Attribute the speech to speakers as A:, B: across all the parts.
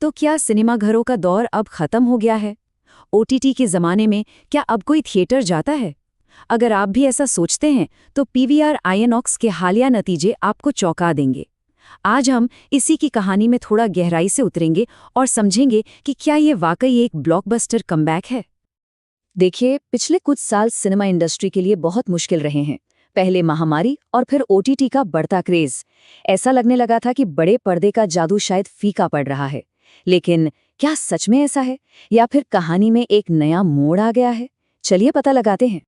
A: तो क्या सिनेमाघरों का दौर अब खत्म हो गया है? ओटीटी के ज़माने में क्या अब कोई थिएटर जाता है? अगर आप भी ऐसा सोचते हैं तो पीवीआर आईनॉक्स के हालिया नतीजे आपको चौंका देंगे। आज हम इसी की कहानी में थोड़ा गहराई से उतरेंगे और समझेंगे कि क्या ये वाकई एक ब्लॉकबस्टर कमबैक है। देखिए, पिछले कुछ साल सिनेमा इंडस्ट्री के लिए बहुत मुश्किल रहे हैं। पहले महामारी और फिर ओटीटी का बढ़ता क्रेज। ऐसा लगने लगा था कि बड़े पर्दे का जादू शायद फीका पड़ रहा है। लेकिन क्या सच में ऐसा है, या फिर कहानी में एक नया मोड़ आ गया है? चलिए पता लगाते हैं।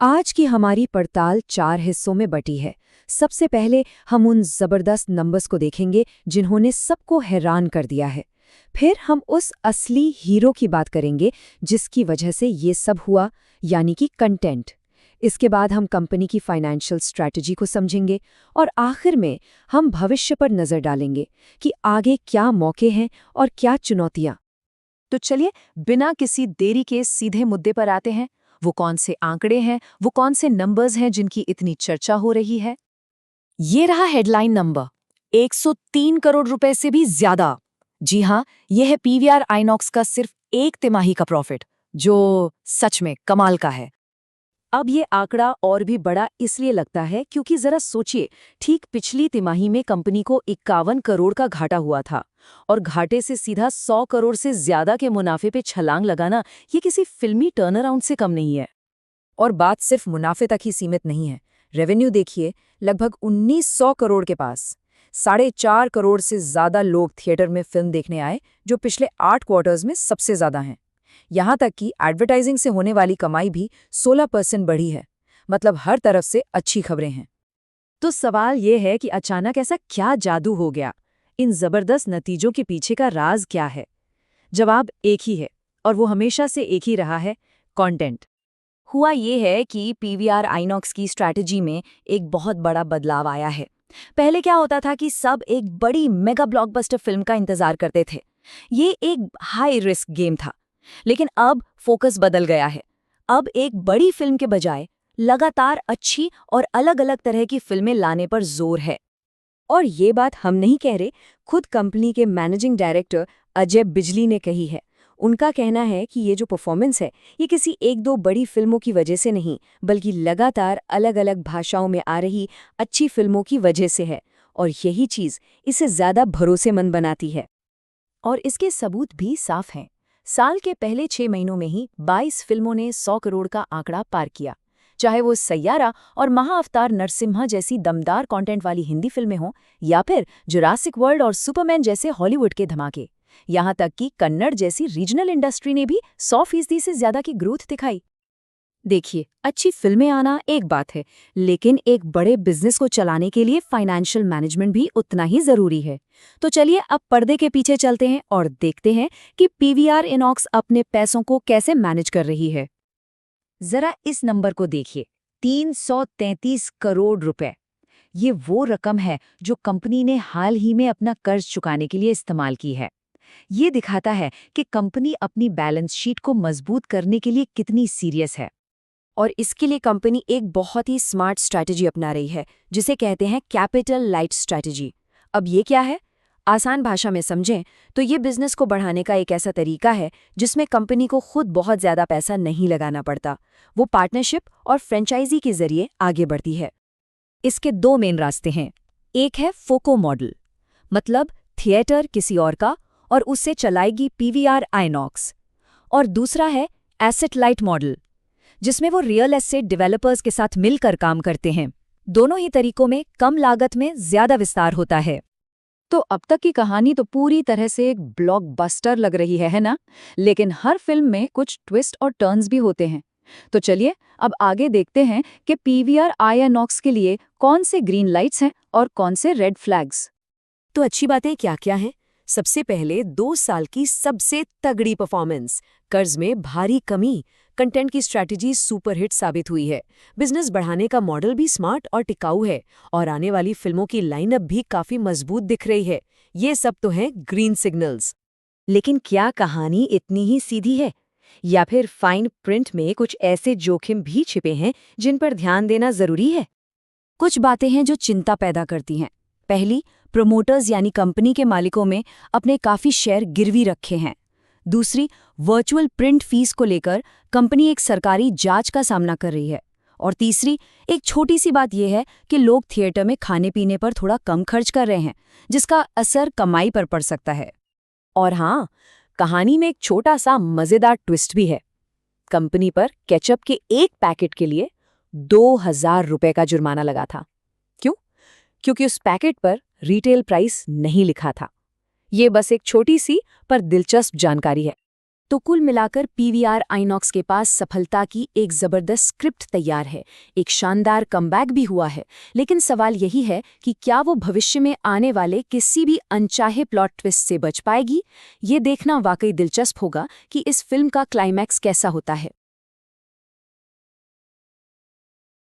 A: आज की हमारी पड़ताल 4 हिस्सों में बटी है। सबसे पहले हम उन जबरदस्त नंबर्स को देखेंगे जिन्होंने सबको हैरान कर दिया है। फिर हम उस असली हीरो की बात करेंगे जिसकी वजह से ये सब हुआ, यानी कि कंटेंट। इसके बाद हम कंपनी की फाइनेंशियल स्ट्रैटेजी को समझेंगे और आखिर में हम भविष्य पर नजर डालेंगे कि आगे क्या मौके हैं और क्या चुनौतियां। तो चलिए बिना किसी देरी के सीधे मुद्दे पर आते हैं। वो कौन से आंकड़े हैं, वो कौन से नंबर्स हैं जिनकी इतनी चर्चा हो रही है? ये रहा हेडलाइन नंबर, 103 करोड़ रुपए से भी ज्यादा। जी हाँ, यह है पीवीआर आईनॉक्स का सिर्फ एक तिमाही का प्रॉफिट, जो सच में कमाल का है। अब ये आंकड़ा और भी बड़ा इसलिए लगता है क्योंकि जरा सोचिए, ठीक पिछली तिमाही में कंपनी को 51 करोड़ का घाटा हुआ था, और घाटे से सीधा 100 करोड़ से ज्यादा के मुनाफे पे छलांग लगाना ये किसी फिल्मी टर्नअराउंड से कम नहीं है। और बात सिर्फ मुनाफे तक ही सीमित नहीं है। रेवेन्यू देखिए, लगभग 1900 करोड़ के पास। 4.5 करोड़ से ज्यादा लोग थिएटर में फिल्म देखने आए, जो पिछले 8 क्वार्टर्स में सबसे ज्यादा हैं। यहाँ तक कि एडवर्टाइजिंग से होने वाली कमाई भी 16% बढ़ी है। मतलब हर तरफ से अच्छी खबरें हैं। तो सवाल ये है कि अचानक ऐसा क्या जादू हो गया? इन जबरदस्त नतीजों के पीछे का राज क्या है? जवाब एक ही है, और वो हमेशा से एक ही रहा है: कंटेंट। हुआ ये है कि पीवीआर आईनॉक्स की स्ट्रैटेजी में एक बहुत बड़ा बदलाव आया है। पहले क्या होता था कि सब एक बड़ी मेगा ब्लॉकबस्टर फिल्म का इंतजार करते थे। ये एक हाई रिस्क गेम था। लेकिन अब फोकस बदल गया है। अब एक बड़ी फिल्म के बजाय लगातार अच्छी और अलग-अलग तरह की फिल्में लाने पर जोर है। और ये बात हम नहीं कह रहे, खुद कंपनी के मैनेजिंग डायरेक्टर अजय बिजली ने कही है। उनका कहना है कि ये जो परफॉर्मेंस है, ये किसी एक दो बड़ी फिल्मों की वजह से नहीं, बल्कि लगातार अलग-अलग भाषाओं में आ रही अच्छी फिल्मों की वजह से है। और यही चीज़ इसे ज़्यादा भरोसेमंद बनाती है। और इसके सबूत भी साफ हैं। साल के पहले 6 महीनों में ही 22 फिल्मों ने 100 करोड़ का आंकड़ा पार किया। चाहे वो सैयारा और महाअवतार नरसिम्हा जैसी दमदार कंटेंट वाली हिंदी फिल्में हों, या फिर जुरासिक वर्ल्ड और सुपरमैन जैसे हॉलीवुड के धमाके। यहाँ तक कि कन्नड़ जैसी रीजनल इंडस्ट्री ने भी 100% से ज्यादा की ग्रोथ दिखाई। देखिए, अच्छी फिल्में आना एक बात है, लेकिन एक बड़े बिजनेस को चलाने के लिए फाइनेंशियल मैनेजमेंट भी उतना ही जरूरी है। तो चलिए अब पर्दे के पीछे चलते हैं और देखते हैं कि पीवीआर आईनॉक्स अपने पैसों को कैसे मैनेज कर रही है। जरा इस नंबर को देखिए, 333 करोड़ रुपए। ये वो रकम है जो कंपनी ने हाल ही में अपना कर्ज चुकाने के लिए इस्तेमाल की है। ये दिखाता है कि कंपनी अपनी बैलेंस शीट को मजबूत करने के लिए कितनी सीरियस है। और इसके लिए कंपनी एक बहुत ही स्मार्ट स्ट्रैटेजी अपना रही है, जिसे कहते हैं कैपिटल लाइट स्ट्रैटेजी। अब ये क्या है? आसान भाषा में समझें तो ये बिजनेस को बढ़ाने का एक ऐसा तरीका है जिसमें कंपनी को खुद बहुत ज्यादा पैसा नहीं लगाना पड़ता। वो पार्टनरशिप और फ्रेंचाइजी के जरिए आगे बढ़ती है। इसके 2 मेन रास्ते हैं। एक है फोको मॉडल, मतलब थिएटर किसी और का और उससे चलाएगी पीवीआर आईनॉक्स। और दूसरा है एसेट लाइट मॉडल, जिसमें वो रियल एस्टेट डेवलपर्स के साथ मिलकर काम करते हैं। दोनों ही तरीकों में कम लागत में ज्यादा विस्तार होता है। तो अब तक की कहानी तो पूरी तरह से एक ब्लॉकबस्टर लग रही है ना? लेकिन हर फिल्म में कुछ ट्विस्ट और टर्न्स भी होते हैं। तो चलिए अब आगे देखते हैं कि पीवीआर आईनॉक्स के लिए कौन से ग्रीन लाइट्स हैं और कौन से रेड फ्लैग्स। तो अच्छी बातें क्या-क्या हैं? सबसे पहले 2 साल की सबसे तगड़ी परफॉर्मेंस, कर्ज में भारी कमी, कंटेंट की स्ट्रैटेजी सुपरहिट साबित हुई है, बिजनेस बढ़ाने का मॉडल भी स्मार्ट और टिकाऊ है, और आने वाली फिल्मों की लाइनअप भी काफी मजबूत दिख रही है। ये सब तो हैं ग्रीन सिग्नल्स। लेकिन क्या कहानी इतनी ही सीधी है, या फिर फाइन प्रिंट में कुछ ऐसे जोखिम भी छिपे हैं जिन पर ध्यान देना जरूरी है? कुछ बातें हैं जो चिंता पैदा करती हैं। पहली, प्रोमोटर्स यानी कंपनी के मालिकों में अपने काफ़ी शेयर गिरवी रखे हैं। दूसरी, वर्चुअल प्रिंट फीस को लेकर कंपनी एक सरकारी जांच का सामना कर रही है। और तीसरी, एक छोटी सी बात यह है कि लोग थिएटर में खाने पीने पर थोड़ा कम खर्च कर रहे हैं, जिसका असर कमाई पर पड़ सकता है। और हाँ, कहानी में एक छोटा सा मज़ेदार ट्विस्ट भी है। कंपनी पर केचप के एक पैकेट के लिए 2000 रुपए का जुर्माना लगा था। क्यों? क्योंकि उस पैकेट पर रिटेल प्राइस नहीं लिखा था। ये बस एक छोटी सी पर दिलचस्प जानकारी है। तो कुल मिलाकर पीवीआर आइनॉक्स के पास सफलता की एक जबरदस्त स्क्रिप्ट तैयार है, एक शानदार कमबैक भी हुआ है। लेकिन सवाल यही है कि क्या वो भविष्य में आने वाले किसी भी अनचाहे प्लॉट ट्विस्ट से बच पाएगी? ये देखना वाकई दिलचस्प होगा कि इस फिल्म का क्लाइमैक्स कैसा होता है।